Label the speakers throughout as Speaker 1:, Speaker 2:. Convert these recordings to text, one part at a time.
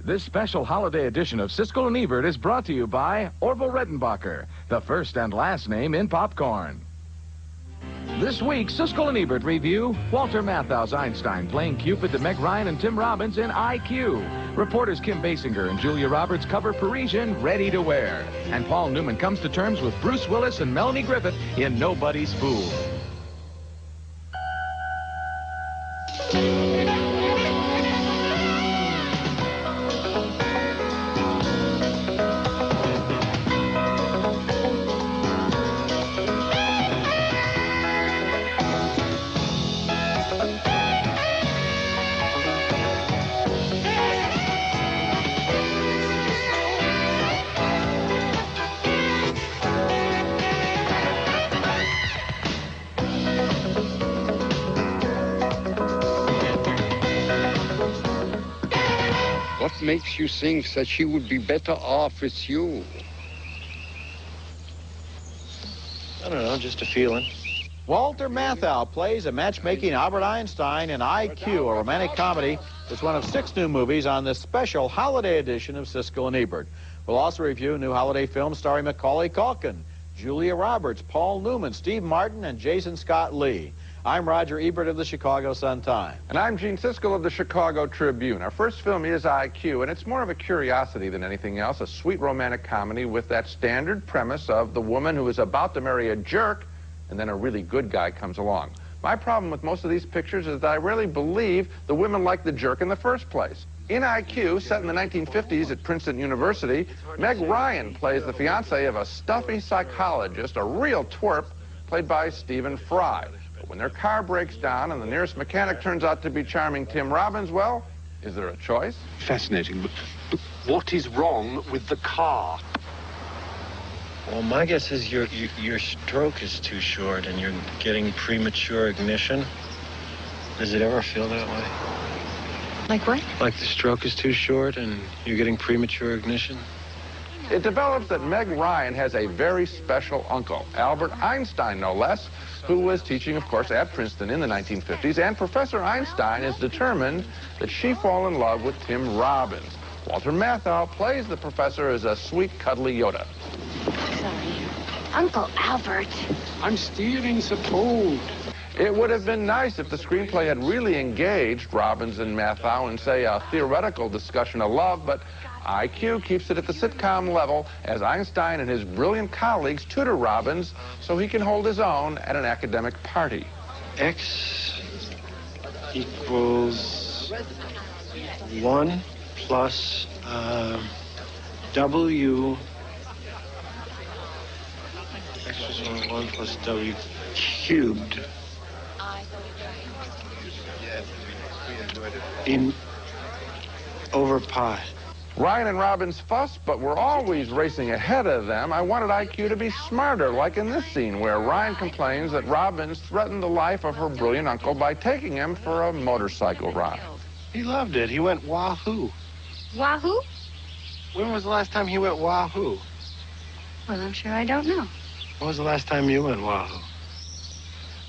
Speaker 1: This special holiday edition of Siskel and Ebert is brought to you by Orville Redenbacher, the first and last name in popcorn. This week, Siskel and Ebert review Walter Matthau's Einstein playing Cupid to Meg Ryan and Tim Robbins in IQ. Reporters Kim Basinger and Julia Roberts cover Parisian Ready to Wear. And Paul Newman comes to terms with Bruce Willis and Melanie Griffith in Nobody's Fool.
Speaker 2: What makes you think that she would be better off with you?
Speaker 3: I don't know, just a feeling.
Speaker 4: Walter Matthau plays a matchmaking Albert Einstein in IQ, a romantic comedy. It's one of 6 new movies on this special holiday edition of Siskel and Ebert. We'll also review new holiday films starring Macaulay Culkin, Julia Roberts, Paul Newman, Steve Martin, and Jason Scott Lee. I'm Roger Ebert of the Chicago Sun-Times.
Speaker 5: And I'm Gene Siskel of the Chicago Tribune. Our first film is IQ, and it's more of a curiosity than anything else, a sweet romantic comedy with that standard premise of the woman who is about to marry a jerk, and then a really good guy comes along. My problem with most of these pictures is that I rarely believe the women like the jerk in the first place. In IQ, set in the 1950s at Princeton University, Meg Ryan plays the fiancée of a stuffy psychologist, a real twerp, played by Stephen Fry. But when their car breaks down and the nearest mechanic turns out to be charming Tim Robbins, well, is there a choice?
Speaker 6: Fascinating, but what is wrong with the car?
Speaker 3: Well, my guess is your stroke is too short and you're getting premature ignition. Does it ever feel that way?
Speaker 7: Like what?
Speaker 3: Like the stroke is too short and you're getting premature ignition?
Speaker 5: It develops that Meg Ryan has a very special uncle, Albert Einstein, no less, who was teaching, of course, at Princeton in the 1950s, and Professor Einstein is determined that she fall in love with Tim Robbins. Walter Matthau plays the professor as a sweet, cuddly Yoda.
Speaker 7: Sorry. Uncle Albert.
Speaker 6: I'm steering the boat.
Speaker 5: It would have been nice if the screenplay had really engaged Robbins and Matthau in, say, a theoretical discussion of love, but IQ keeps it at the sitcom level as Einstein and his brilliant colleagues tutor Robbins so he can hold his own at an academic party.
Speaker 3: X equals 1 plus W. X equals 1 plus W cubed. In over pi.
Speaker 5: Ryan and Robbins fuss, but we're always racing ahead of them. I wanted IQ to be smarter, like in this scene where Ryan complains that Robbins threatened the life of her brilliant uncle by taking him for a motorcycle ride.
Speaker 3: He loved it. He went wahoo.
Speaker 7: Wahoo?
Speaker 3: When was the last time he went wahoo?
Speaker 7: Well, I'm sure I don't know.
Speaker 3: When was the last time you went wahoo?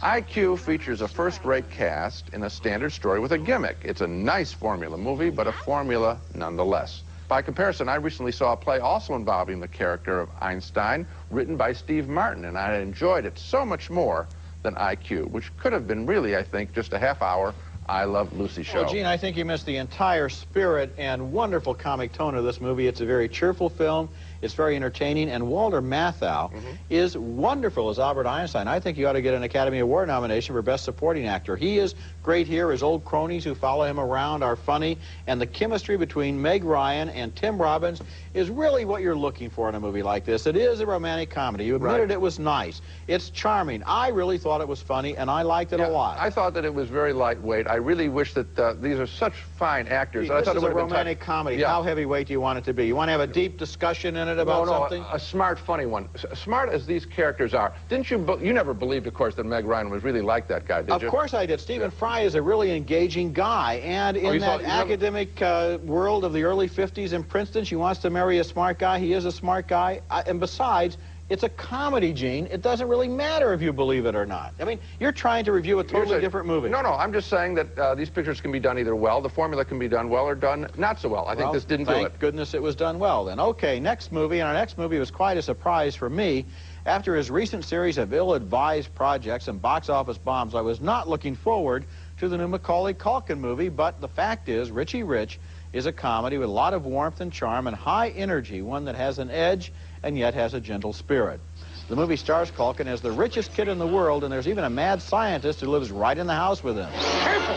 Speaker 5: IQ features a first-rate cast in a standard story with a gimmick. It's a nice formula movie, but a formula nonetheless. By comparison, I recently saw a play also involving the character of Einstein, written by Steve Martin, and I enjoyed it so much more than IQ, which could have been really, I think, just a half-hour I Love Lucy show.
Speaker 4: Well, Gene, I think you missed the entire spirit and wonderful comic tone of this movie. It's a very cheerful film. It's very entertaining, and Walter Matthau is wonderful as Albert Einstein. I think he ought to get an Academy Award nomination for Best Supporting Actor. He is great here. His old cronies who follow him around are funny, and the chemistry between Meg Ryan and Tim Robbins is really what you're looking for in a movie like this. It is a romantic comedy. You admitted it was nice. It's charming. I really thought it was funny, and I liked it a lot.
Speaker 5: I thought that it was very lightweight. I really wish that these are such fine actors.
Speaker 4: This is a romantic comedy. How heavyweight do you want it to be? You want to have a deep discussion in it about something?
Speaker 5: A smart, funny one. Smart as these characters are. Didn't you, you never believed, of course, that Meg Ryan was really like that guy, did you?
Speaker 4: Of course I did. Stephen Fry is a really engaging guy, and in that academic world of the early 50s in Princeton, she wants to marry a smart guy. He is a smart guy, and besides, It's a comedy, Gene. It doesn't really matter if you believe it or not. I mean, you're trying to review a totally different movie.
Speaker 5: No, I'm just saying that these pictures can be done either well, the formula can be done well, or done not so well. I think this didn't do it.
Speaker 4: Thank goodness it was done well then. Okay, next movie, and our next movie was quite a surprise for me. After his recent series of ill-advised projects and box office bombs, I was not looking forward to the new Macaulay Culkin movie, but the fact is, Richie Rich is a comedy with a lot of warmth and charm and high energy, one that has an edge and yet has a gentle spirit. The movie stars Culkin as the richest kid in the world, and there's even a mad scientist who lives right in the house with him.
Speaker 6: Careful!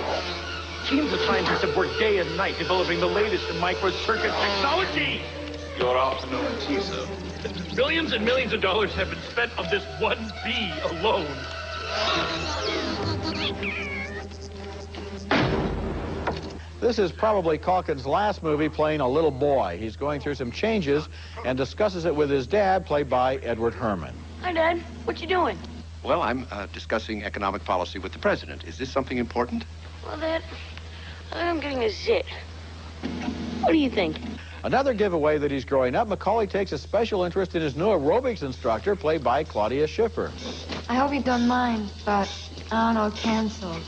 Speaker 6: Teams of scientists have worked day and night developing the latest in microcircuit technology.
Speaker 8: Your afternoon tea, sir.
Speaker 6: Millions and millions of dollars have been spent on this one bee alone.
Speaker 4: This is probably Culkin's last movie playing a little boy. He's going through some changes and discusses it with his dad, played by Edward Herman.
Speaker 7: Hi, Dad. What you doing?
Speaker 8: Well, I'm discussing economic policy with the president. Is this something important?
Speaker 7: Well, Dad, I'm getting a zit. What do you think?
Speaker 4: Another giveaway that he's growing up, Macaulay takes a special interest in his new aerobics instructor, played by Claudia Schiffer.
Speaker 9: I hope you don't mind, but I don't know, canceled.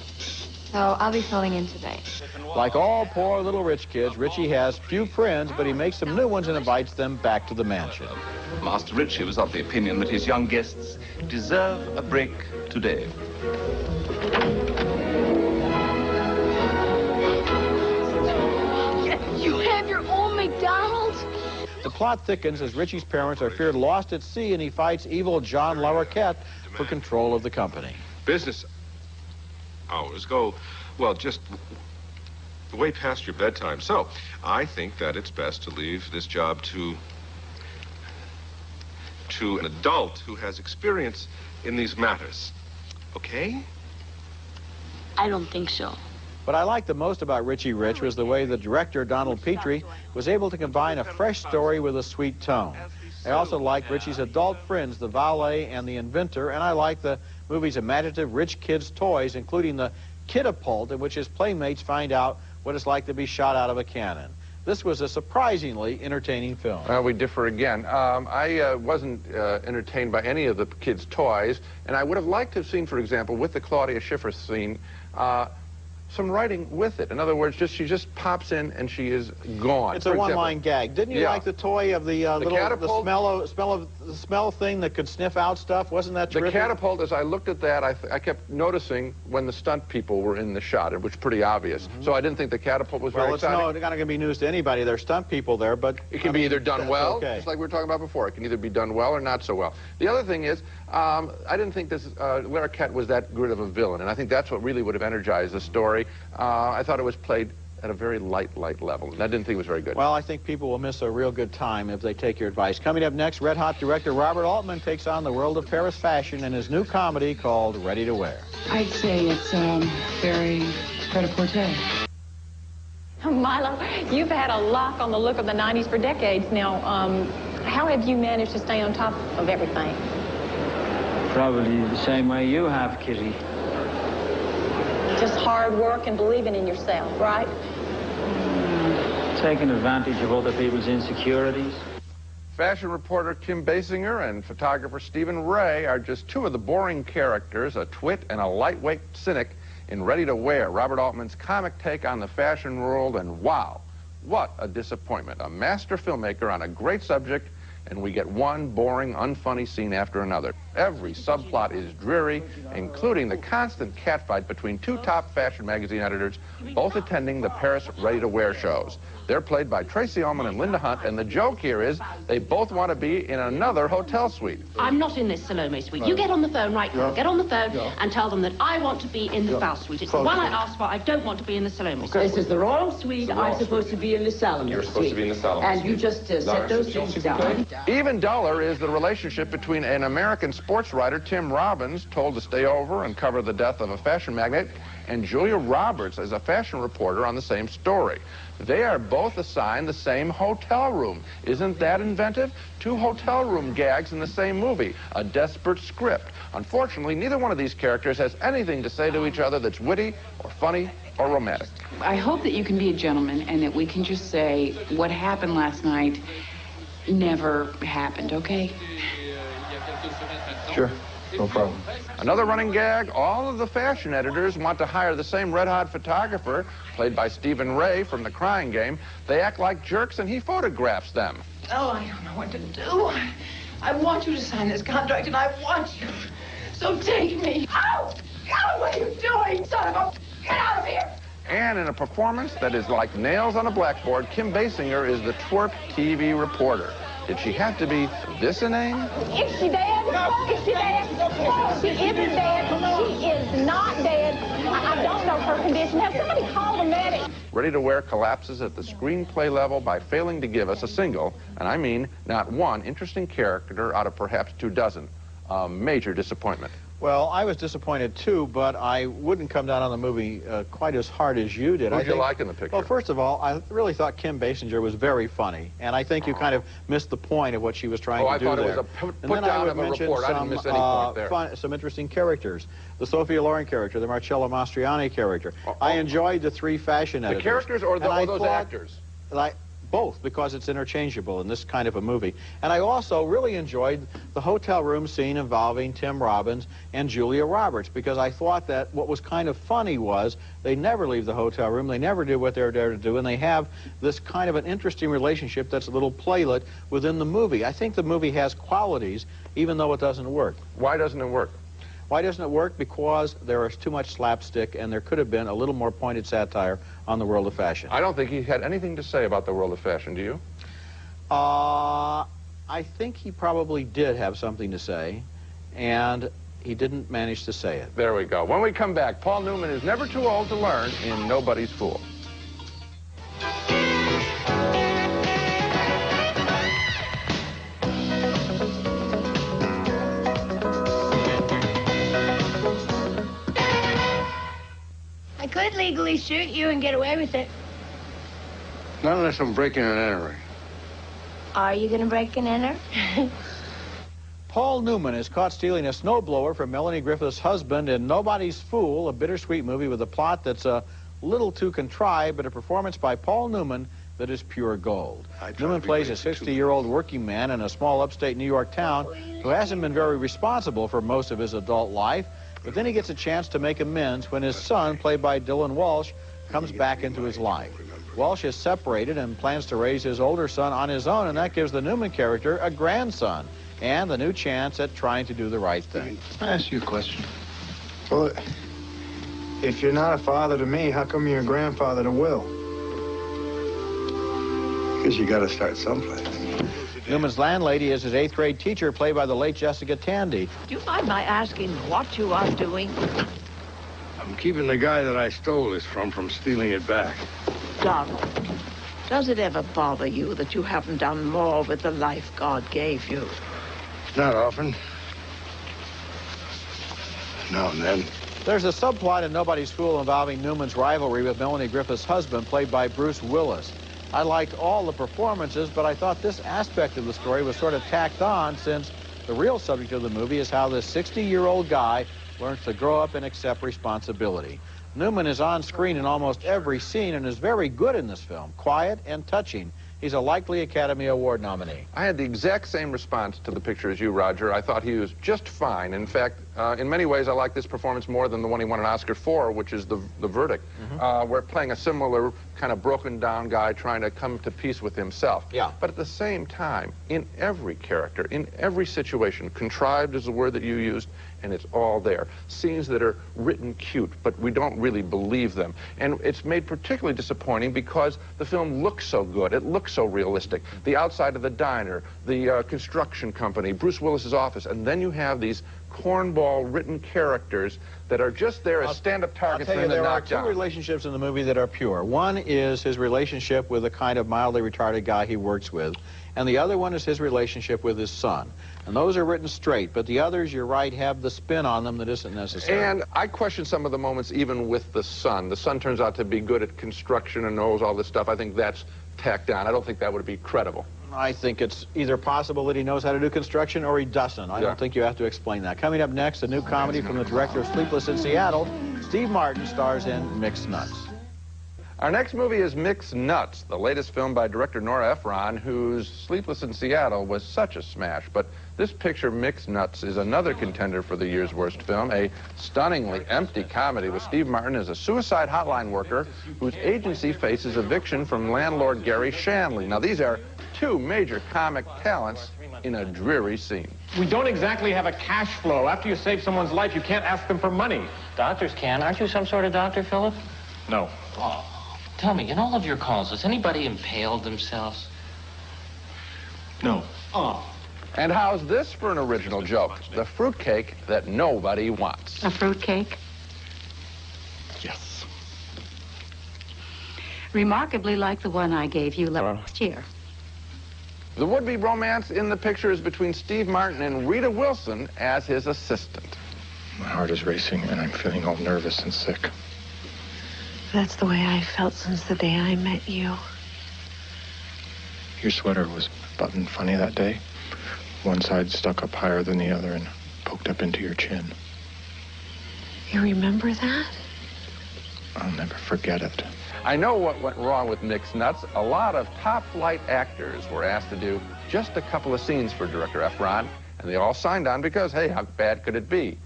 Speaker 9: So I'll be filling in today.
Speaker 4: Like all poor little rich kids, Richie has few friends, but he makes some new ones and invites them back to the mansion.
Speaker 10: Master Richie was of the opinion that his young guests deserve a break today.
Speaker 7: You have your own McDonald's?
Speaker 4: The plot thickens as Richie's parents are feared lost at sea, and he fights evil John Larroquette for control of the company.
Speaker 11: Business hours go, well, just way past your bedtime. So I think that it's best to leave this job to an adult who has experience in these matters. Okay?
Speaker 7: I don't think so.
Speaker 4: What I liked the most about Richie Rich was the way the director, Donald Petrie, was able to combine a fresh story with a sweet tone. I also liked Richie's adult friends, the valet and the inventor, and I liked the movie's imaginative rich kids' toys, including the Kidapult, in which his playmates find out what it's like to be shot out of a cannon. This was a surprisingly entertaining film.
Speaker 5: We differ again. I wasn't entertained by any of the kids' toys, and I would have liked to have seen, for example, with the Claudia Schiffer scene, some writing with it. In other words, she just pops in and she is gone.
Speaker 4: It's a one-line gag. Didn't you like the toy of the smell thing that could sniff out stuff? Wasn't that terrific?
Speaker 5: The catapult, as I looked at that, I kept noticing when the stunt people were in the shot. It was pretty obvious. So I didn't think the catapult was very exciting.
Speaker 4: Well, it's not going to be news to anybody. There's stunt people there, but
Speaker 5: it can be either done well, just like we were talking about before. It can either be done well or not so well. The other thing is, I didn't think this Larroquette was that good of a villain, and I think that's what really would have energized the story. I thought it was played at a very light level, and I didn't think it was very good.
Speaker 4: Well, I think people will miss a real good time if they take your advice. Coming up next, red-hot director Robert Altman takes on the world of Paris fashion in his new comedy called Ready to Wear.
Speaker 12: I'd say it's very pret-a-porter.
Speaker 13: Milo, you've had a lock on the look of the 90s for decades now. How have you managed to stay on top of everything?
Speaker 14: Probably the same way you have, Kitty.
Speaker 13: Just hard work and believing in yourself, right?
Speaker 14: Taking advantage of other people's insecurities.
Speaker 5: Fashion reporter Kim Basinger and photographer Stephen Ray are just two of the boring characters, a twit and a lightweight cynic, in Ready to Wear, Robert Altman's comic take on the fashion world, and wow, what a disappointment. A master filmmaker on a great subject, and we get one boring, unfunny scene after another. Every subplot is dreary, including the constant catfight between two top fashion magazine editors, both attending the Paris Ready to Wear shows. They're played by Tracy Ullman and Linda Hunt, and the joke here is they both want to be in another hotel suite.
Speaker 15: I'm not in this Salome suite. You get on the phone right now. Get on the phone and tell them that I want to be in the Faust suite. It's the one I asked for. I don't want to be in the Salome suite.
Speaker 16: This is the Royal Suite. I'm supposed to be in the Salome suite.
Speaker 11: You're supposed to be in the Salome
Speaker 16: suite. And you just set those things down.
Speaker 5: Even duller is the relationship between an American sports writer, Tim Robbins, told to stay over and cover the death of a fashion magnate, and Julia Roberts as a fashion reporter on the same story. They are both assigned the same hotel room. Isn't that inventive? Two hotel room gags in the same movie. A desperate script. Unfortunately, neither one of these characters has anything to say to each other that's witty or funny or romantic.
Speaker 12: I hope that you can be a gentleman and that we can just say what happened last night never happened, okay?
Speaker 5: Sure, no problem. Another running gag, all of the fashion editors want to hire the same red-hot photographer, played by Stephen Ray from The Crying Game. They act like jerks and he photographs them.
Speaker 17: Oh, I don't know what to do. I want you to sign this contract, and I want you. So take me out! Out! What are you doing, son of a... Get out of here!
Speaker 5: And in a performance that is like nails on a blackboard, Kim Basinger is the twerp TV reporter. Did she have to be this inane?
Speaker 13: Is she dead? Is she dead? She isn't dead. She is not dead. I don't know her condition. Have somebody call the medic.
Speaker 5: Ready to Wear collapses at the screenplay level by failing to give us a single, and I mean not one, interesting character out of perhaps 24. A major disappointment.
Speaker 4: Well, I was disappointed too, but I wouldn't come down on the movie quite as hard as you did.
Speaker 5: What did you like in the picture?
Speaker 4: Well, first of all, I really thought Kim Basinger was very funny, and I think you kind of missed the point of what she was trying to do there.
Speaker 5: I thought it was a put down of a report. I didn't miss any point there.
Speaker 4: Some interesting characters. The Sophia Loren character, the Marcello Mastroianni character. I enjoyed the three fashion editors.
Speaker 5: The characters or those actors?
Speaker 4: Both, because it's interchangeable in this kind of a movie. And I also really enjoyed the hotel room scene involving Tim Robbins and Julia Roberts, because I thought that what was kind of funny was they never leave the hotel room, they never do what they're there to do, and they have this kind of an interesting relationship that's a little playlet within the movie. I think the movie has qualities, even though it doesn't work.
Speaker 5: Why doesn't it work?
Speaker 4: Why doesn't it work? Because there is too much slapstick, and there could have been a little more pointed satire on the world of fashion.
Speaker 5: I don't think he had anything to say about the world of fashion, do you?
Speaker 4: I think he probably did have something to say, and he didn't manage to say it.
Speaker 5: There we go. When we come back, Paul Newman is never too old to learn in Nobody's Fool.
Speaker 7: I could legally shoot you and get away with it.
Speaker 2: Not unless I'm breaking and entering.
Speaker 7: Are you going to break and enter?
Speaker 4: Paul Newman is caught stealing a snowblower from Melanie Griffith's husband in Nobody's Fool, a bittersweet movie with a plot that's a little too contrived, but a performance by Paul Newman that is pure gold. Newman plays a 60-year-old working man in a small upstate New York town who hasn't been very responsible for most of his adult life, but then he gets a chance to make amends when his son, played by Dylan Walsh, comes back into his life. Walsh is separated and plans to raise his older son on his own, and that gives the Newman character a grandson and the new chance at trying to do the right thing.
Speaker 18: Can I ask you a question? Well, if you're not a father to me, how come you're a grandfather to Will?
Speaker 2: Because you got to start someplace.
Speaker 4: Newman's landlady is his 8th grade teacher, played by the late Jessica Tandy.
Speaker 16: Do you mind my asking what you are doing?
Speaker 2: I'm keeping the guy that I stole this from stealing it back.
Speaker 16: Donald, does it ever bother you that you haven't done more with the life God gave you?
Speaker 2: Not often. Now and then.
Speaker 4: There's a subplot in Nobody's Fool involving Newman's rivalry with Melanie Griffith's husband, played by Bruce Willis. I liked all the performances, but I thought this aspect of the story was sort of tacked on, since the real subject of the movie is how this 60-year-old guy learns to grow up and accept responsibility. Newman is on screen in almost every scene and is very good in this film, quiet and touching. He's a likely Academy Award nominee.
Speaker 5: I had the exact same response to the picture as you, Roger. I thought he was just fine. In fact, in many ways, I like this performance more than the one he won an Oscar for, which is The Verdict. We're playing a similar kind of broken-down guy trying to come to peace with himself.
Speaker 4: Yeah.
Speaker 5: But at the same time, in every character, in every situation, contrived is the word that you used, and it's all there. Scenes that are written cute, but we don't really believe them. And it's made particularly disappointing because the film looks so good. It looks so realistic. The outside of the diner, the construction company, Bruce Willis's office, and then you have these cornball written characters that are just there as stand-up targets for him to knock down.
Speaker 4: There are two relationships in the movie that are pure. One is his relationship with a kind of mildly retarded guy he works with, and the other one is his relationship with his son. And those are written straight, but the others, you're right, have the spin on them that isn't necessary.
Speaker 5: And I question some of the moments even with the son. The son turns out to be good at construction and knows all this stuff. I think that's tacked on. I don't think that would be credible.
Speaker 4: I think it's either possible that he knows how to do construction or he doesn't. I don't think you have to explain that. Coming up next, a new comedy from the director of Sleepless in Seattle. Steve Martin stars in Mixed Nuts.
Speaker 5: Our next movie is Mixed Nuts, the latest film by director Nora Ephron, whose Sleepless in Seattle was such a smash. But this picture, Mixed Nuts, is another contender for the year's worst film, a stunningly empty comedy with Steve Martin as a suicide hotline worker whose agency faces eviction from landlord Gary Shanley. Now, these are two major comic talents in a dreary scene.
Speaker 6: We don't exactly have a cash flow. After you save someone's life, you can't ask them for money.
Speaker 19: Doctors can. Aren't you some sort of doctor, Philip?
Speaker 6: No.
Speaker 19: Oh. Tell me, in all of your calls, has anybody impaled themselves?
Speaker 6: No.
Speaker 19: Oh.
Speaker 5: And how's this for an original joke? The fruitcake that nobody wants.
Speaker 15: A fruitcake?
Speaker 6: Yes.
Speaker 15: Remarkably like the one I gave you last year.
Speaker 5: The would-be romance in the picture is between Steve Martin and Rita Wilson as his assistant.
Speaker 20: My heart is racing, and I'm feeling all nervous and sick.
Speaker 21: That's the way I felt since the day I met you.
Speaker 20: Your sweater was buttoned funny that day. One side stuck up higher than the other and poked up into your chin.
Speaker 21: You remember that?
Speaker 20: I'll never forget it.
Speaker 5: I know what went wrong with Mixed Nuts. A lot of top-flight actors were asked to do just a couple of scenes for director Ephron, and they all signed on because, hey, how bad could it be?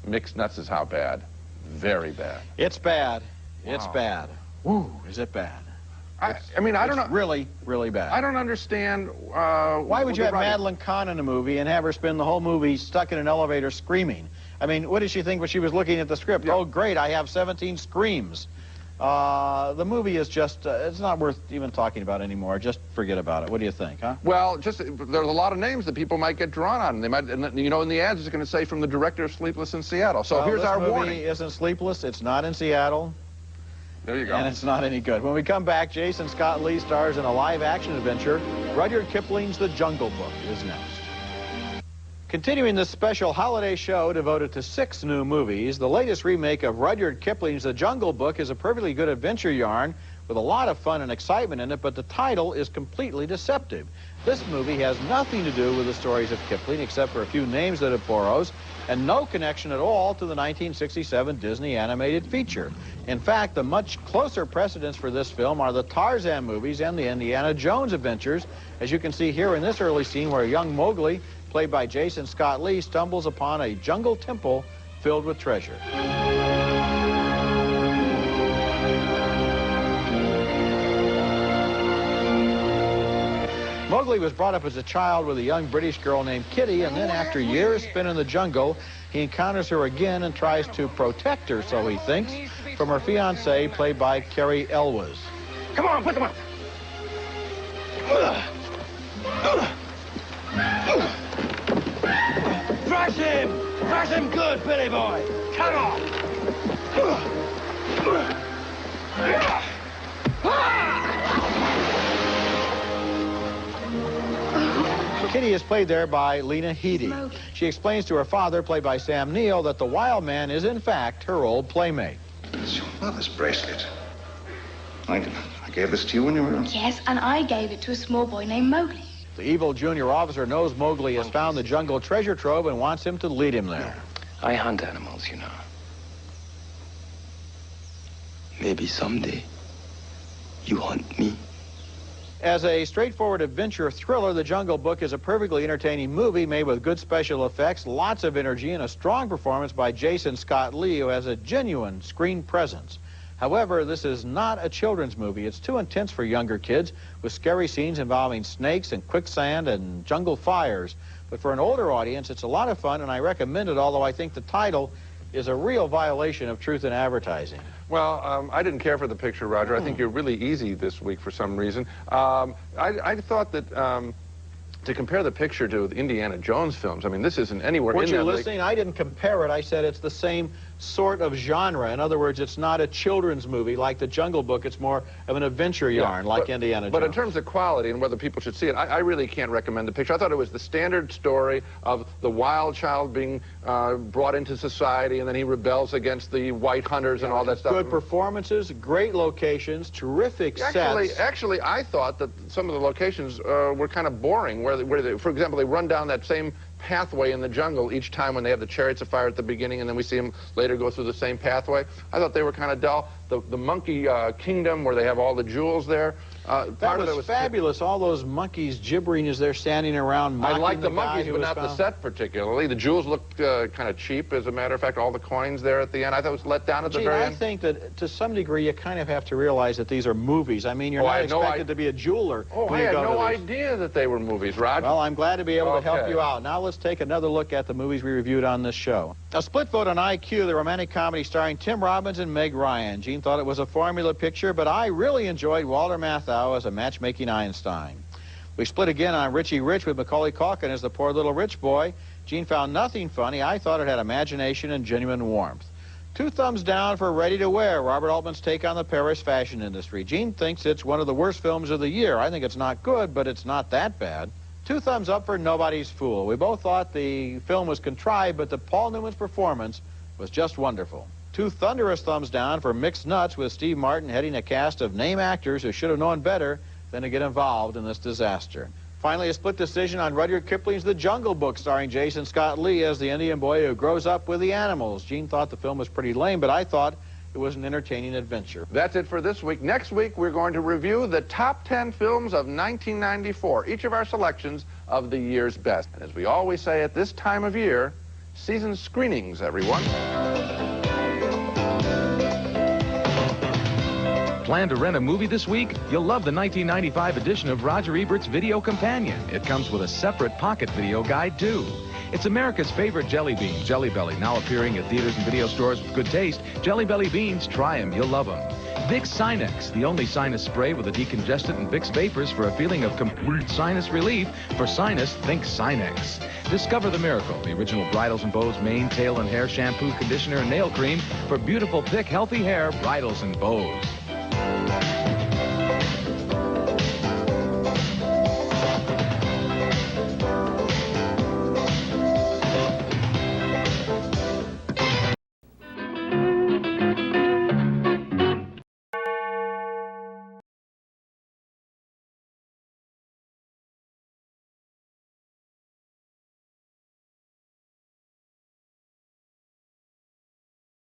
Speaker 5: Mixed Nuts is how bad? Very bad.
Speaker 4: It's bad.
Speaker 5: Wow.
Speaker 4: It's bad. Woo, is it bad?
Speaker 5: I mean, I don't know.
Speaker 4: Really, really bad.
Speaker 5: I don't understand.
Speaker 4: Why would you have Madeline Kahn in a movie and have her spend the whole movie stuck in an elevator screaming? I mean, what did she think when she was looking at the script? Yeah. Oh, great, I have 17 screams. The movie is just, it's not worth even talking about anymore. Just forget about it. What do you think, huh?
Speaker 5: Well, there's a lot of names that people might get drawn on. They might, you know, in the ads it's going to say from the director of Sleepless in Seattle. So here's our warning.
Speaker 4: This movie isn't Sleepless. It's not in Seattle.
Speaker 5: There you go.
Speaker 4: And it's not any good. When we come back, Jason Scott Lee stars in a live-action adventure. Rudyard Kipling's The Jungle Book is next. Continuing this special holiday show devoted to 6 new movies, the latest remake of Rudyard Kipling's The Jungle Book is a perfectly good adventure yarn with a lot of fun and excitement in it, but the title is completely deceptive. This movie has nothing to do with the stories of Kipling except for a few names that it borrows, and no connection at all to the 1967 Disney animated feature. In fact, the much closer precedents for this film are the Tarzan movies and the Indiana Jones adventures, as you can see here in this early scene where young Mowgli, played by Jason Scott Lee, stumbles upon a jungle temple filled with treasure. Mowgli was brought up as a child with a young British girl named Kitty, and then after years spent in the jungle, he encounters her again and tries to protect her, so he thinks, from her fiancé, played by Carrie Elwes.
Speaker 6: Come on, put them up. Thrash him! Thrash him good, Billy boy! Come on!
Speaker 4: Kitty is played there by Lena Headey. She explains to her father, played by Sam Neill, that the wild man is in fact her old playmate.
Speaker 22: It's your mother's bracelet. I gave this to you when you were...
Speaker 9: Yes, and I gave it to a small boy named Mowgli.
Speaker 4: The evil junior officer knows Mowgli has found the jungle treasure trove and wants him to lead him there.
Speaker 22: I hunt animals, you know. Maybe someday you hunt me.
Speaker 4: As a straightforward adventure thriller, The Jungle Book is a perfectly entertaining movie made with good special effects, lots of energy, and a strong performance by Jason Scott Lee, who has a genuine screen presence. However, this is not a children's movie. It's too intense for younger kids, with scary scenes involving snakes and quicksand and jungle fires. But for an older audience, it's a lot of fun, and I recommend it, although I think the title is a real violation of truth in advertising.
Speaker 5: Well, I didn't care for the picture, Roger. I think you're really easy this week for some reason. I thought that to compare the picture to the Indiana Jones films, I mean, this isn't anywhere in
Speaker 4: Weren't you
Speaker 5: that
Speaker 4: listening? I didn't compare it. I said it's the same sort of genre. In other words, it's not a children's movie like The Jungle Book. It's more of an adventure yarn like Indiana Jones.
Speaker 5: But in terms of quality and whether people should see it, I really can't recommend the picture. I thought it was the standard story of the wild child being brought into society, and then he rebels against the white hunters and all that stuff.
Speaker 4: Good performances, great locations, terrific sets.
Speaker 5: Actually, I thought that some of the locations were kind of boring, where they, for example, they run down that same pathway in the jungle each time when they have the chariots of fire at the beginning, and then we see them later go through the same pathway. I thought they were kind of dull. The monkey kingdom where they have all the jewels there.
Speaker 4: That was fabulous. All those monkeys gibbering as they're standing around.
Speaker 5: I like the monkeys, but not the set particularly. The jewels looked kind of cheap, as a matter of fact. All the coins there at the end, I thought it was let down at the very end.
Speaker 4: I think that to some degree you kind of have to realize that these are movies. I mean, you're not expected to be a jeweler.
Speaker 5: Oh, I had no idea that they were movies, Rod.
Speaker 4: Well, I'm glad to be able to help you out. Now let's take another look at the movies we reviewed on this show. A split vote on IQ, the romantic comedy starring Tim Robbins and Meg Ryan. Gene thought it was a formula picture, but I really enjoyed Walter Matthau as a matchmaking Einstein. We split again on Richie Rich with Macaulay Culkin as the poor little rich boy. Gene found nothing funny. I thought it had imagination and genuine warmth. 2 thumbs down for Ready to Wear, Robert Altman's take on the Paris fashion industry. Gene thinks it's one of the worst films of the year. I think it's not good, but it's not that bad. 2 thumbs up for Nobody's Fool. We both thought the film was contrived, but Paul Newman's performance was just wonderful. 2 thunderous thumbs down for Mixed Nuts, with Steve Martin heading a cast of name actors who should have known better than to get involved in this disaster. Finally, a split decision on Rudyard Kipling's The Jungle Book, starring Jason Scott Lee as the Indian boy who grows up with the animals. Gene thought the film was pretty lame, but I thought it was an entertaining adventure.
Speaker 5: That's it for this week. Next week, we're going to review the top 10 films of 1994, each of our selections of the year's best. And as we always say at this time of year, season screenings, everyone.
Speaker 1: Plan to rent a movie this week? You'll love the 1995 edition of Roger Ebert's Video Companion. It comes with a separate pocket video guide, too. It's America's favorite jelly bean, Jelly Belly, now appearing at theaters and video stores with good taste. Jelly Belly beans, try them, you'll love them. Vicks Sinex, the only sinus spray with a decongestant and Vicks vapors for a feeling of complete sinus relief. For sinus, think Sinex. Discover the Miracle, the original Bridals and Bows mane, tail, and hair shampoo, conditioner, and nail cream for beautiful, thick, healthy hair, bridles and bows.